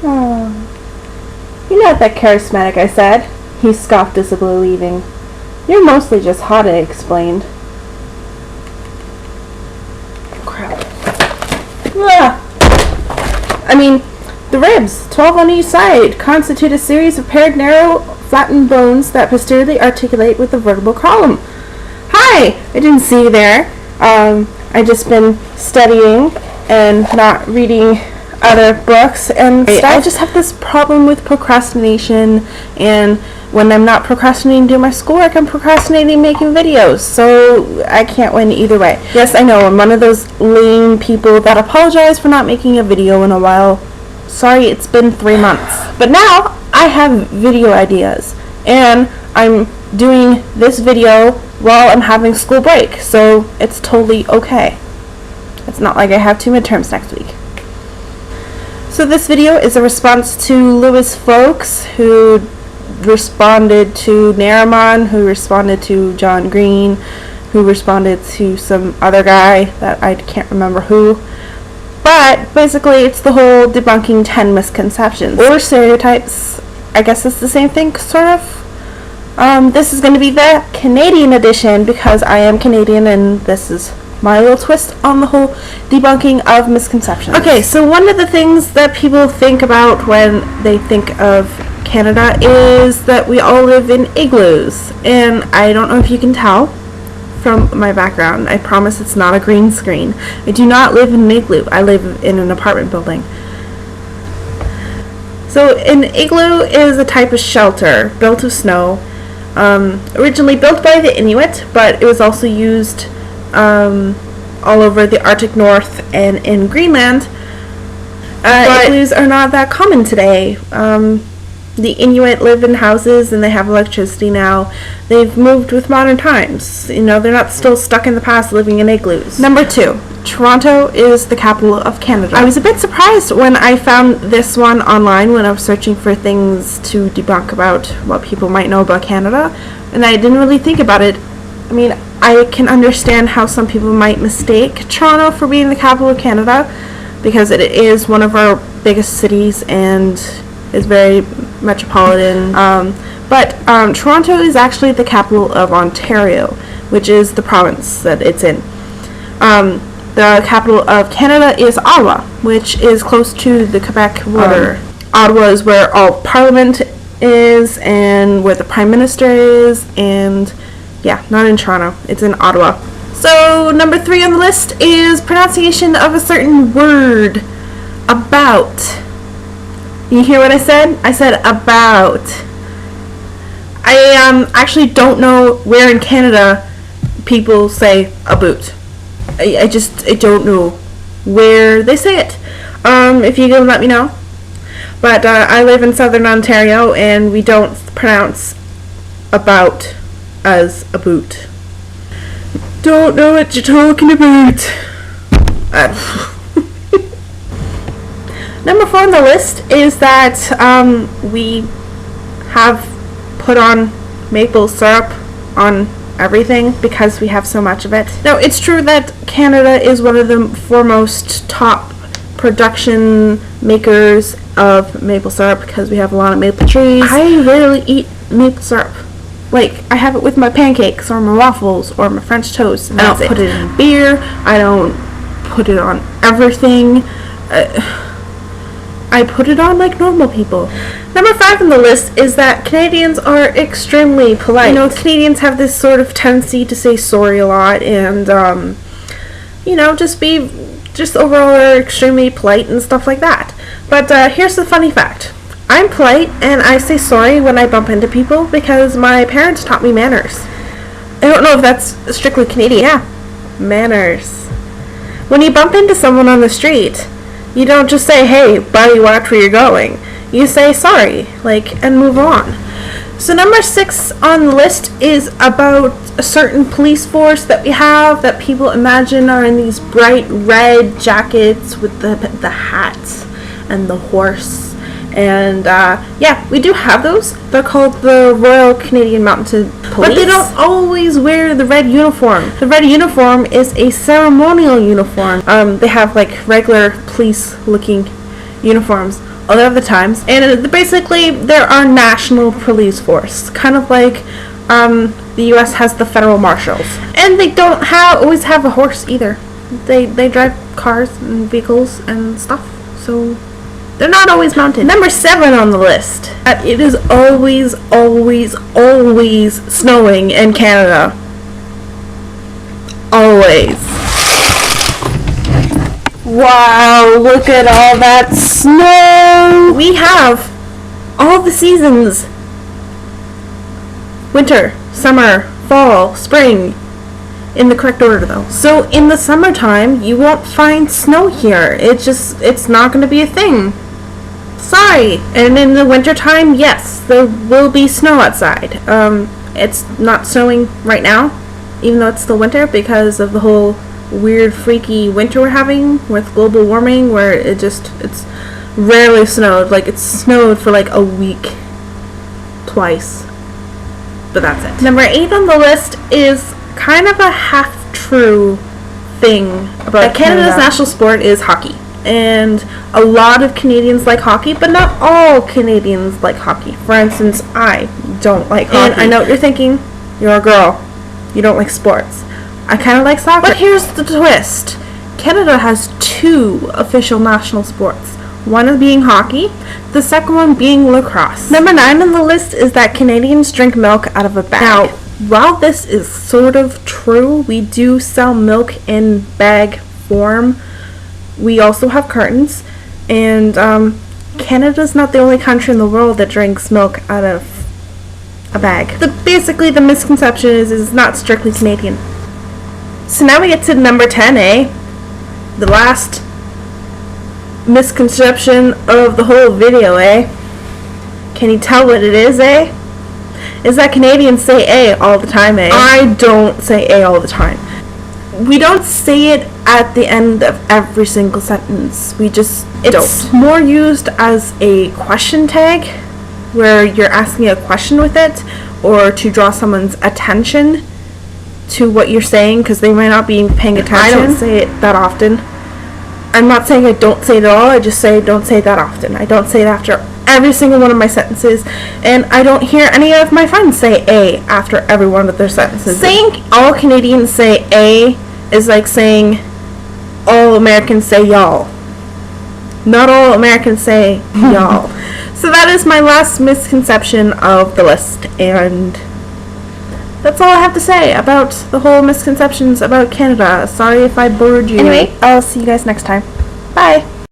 Oh. You're not that charismatic, I said. He scoffed, disbelieving. You're mostly just hot, I explained. Crap. Ah. I mean, the ribs, 12 on each side, constitute a series of paired, narrow, flattened bones that posteriorly articulate with the vertebral column. Hi! I didn't see you there. I just been studying and not reading other books and stuff. I just have this problem with procrastination, and when I'm not procrastinating doing my schoolwork, I'm procrastinating making videos, so I can't win either way. Yes, I know, I'm one of those lame people that apologize for not making a video in a while. Sorry, it's been 3 months. But now, I have video ideas, and I'm doing this video while I'm having school break, so it's totally okay. It's not like I have 2 midterms next week. So this video is a response to Lewis Folks, who responded to Narimon, who responded to John Green, who responded to some other guy that I can't remember who. But basically it's the whole debunking 10 misconceptions or stereotypes. I guess it's the same thing, sort of. This is going to be the Canadian edition because I am Canadian, and this is my little twist on the whole debunking of misconceptions. Okay, so one of the things that people think about when they think of Canada is that we all live in igloos, and I don't know if you can tell from my background. I promise it's not a green screen. I do not live in an igloo. I live in an apartment building. So an igloo is a type of shelter built of snow, originally built by the Inuit, but it was also used all over the Arctic North and in Greenland. Igloos are not that common today. The Inuit live in houses and they have electricity now. They've moved with modern times. You know, they're not still stuck in the past living in igloos. Number 2, Toronto is the capital of Canada. I was a bit surprised when I found this one online when I was searching for things to debunk about what people might know about Canada, and I didn't really think about it. I mean, I can understand how some people might mistake Toronto for being the capital of Canada because it is one of our biggest cities and is very metropolitan. But Toronto is actually the capital of Ontario, which is the province that it's in. The capital of Canada is Ottawa, which is close to the Quebec border. Ottawa is where all Parliament is and where the Prime Minister is, and yeah, not in Toronto. It's in Ottawa. So number 3 on the list is pronunciation of a certain word. About. You hear what I said? I said about. I actually don't know where in Canada people say about. I don't know where they say it. If you can let me know. But I live in southern Ontario and we don't pronounce about as a boot. Don't know what you're talking about. Number 4 on the list is that we have put on maple syrup on everything because we have so much of it. Now, it's true that Canada is one of the foremost top production makers of maple syrup because we have a lot of maple trees. I rarely eat maple syrup. Like, I have it with my pancakes or my waffles or my French toast. And I don't put it in beer. I don't put it on everything. I put it on like normal people. Number 5 on the list is that Canadians are extremely polite. You know, Canadians have this sort of tendency to say sorry a lot and, you know, just overall are extremely polite and stuff like that. But here's the funny fact. I'm polite and I say sorry when I bump into people because my parents taught me manners. I don't know if that's strictly Canadian. Yeah, manners. When you bump into someone on the street, you don't just say, hey, buddy, watch where you're going. You say sorry, and move on. So number 6 on the list is about a certain police force that we have that people imagine are in these bright red jackets with the hats and the horse And yeah, we do have those. They're called the Royal Canadian Mounted Police. But they don't always wear the red uniform. The red uniform is a ceremonial uniform. They have like regular police-looking uniforms other of the times. And basically, they're our national police force. Kind of like the U.S. has the federal marshals. And they don't always have a horse either. They drive cars and vehicles and stuff. So they're not always mounted. Number 7 on the list. It is always, always, always snowing in Canada. Always. Wow, look at all that snow! We have all the seasons. Winter, summer, fall, spring. In the correct order though. So in the summertime, you won't find snow here. It's not going to be a thing. Sorry. And in the wintertime, yes, there will be snow outside. It's not snowing right now, even though it's still winter, because of the whole weird, freaky winter we're having with global warming, where it's rarely snowed. Like, it's snowed for like a week twice. But that's it. Number 8 on the list is kind of a half-true thing about Canada's national sport is hockey. And a lot of Canadians like hockey, but not all Canadians like hockey. For instance, I don't like hockey. And I know what you're thinking. You're a girl. You don't like sports. I kind of like soccer. But here's the twist. Canada has 2 official national sports. One being hockey, the second one being lacrosse. Number 9 on the list is that Canadians drink milk out of a bag. Now, while this is sort of true, we do sell milk in bag form. We also have cartons, and Canada's not the only country in the world that drinks milk out of a bag. Basically, the misconception is it's not strictly Canadian. So now we get to number 10, the last misconception of the whole video, Can you tell what it is, Is that Canadians say all the time, I don't say all the time. We don't say it at the end of every single sentence. It's more used as a question tag, where you're asking a question with it, or to draw someone's attention to what you're saying, because they might not be paying attention. I don't say it that often. I'm not saying I don't say it at all, I just say don't say it that often. I don't say it after every single one of my sentences, and I don't hear any of my friends say after every one of their sentences. Saying all Canadians say is like saying all Americans say y'all. Not all Americans say y'all. So that is my last misconception of the list, and that's all I have to say about the whole misconceptions about Canada. Sorry if I bored you. Anyway, I'll see you guys next time. Bye!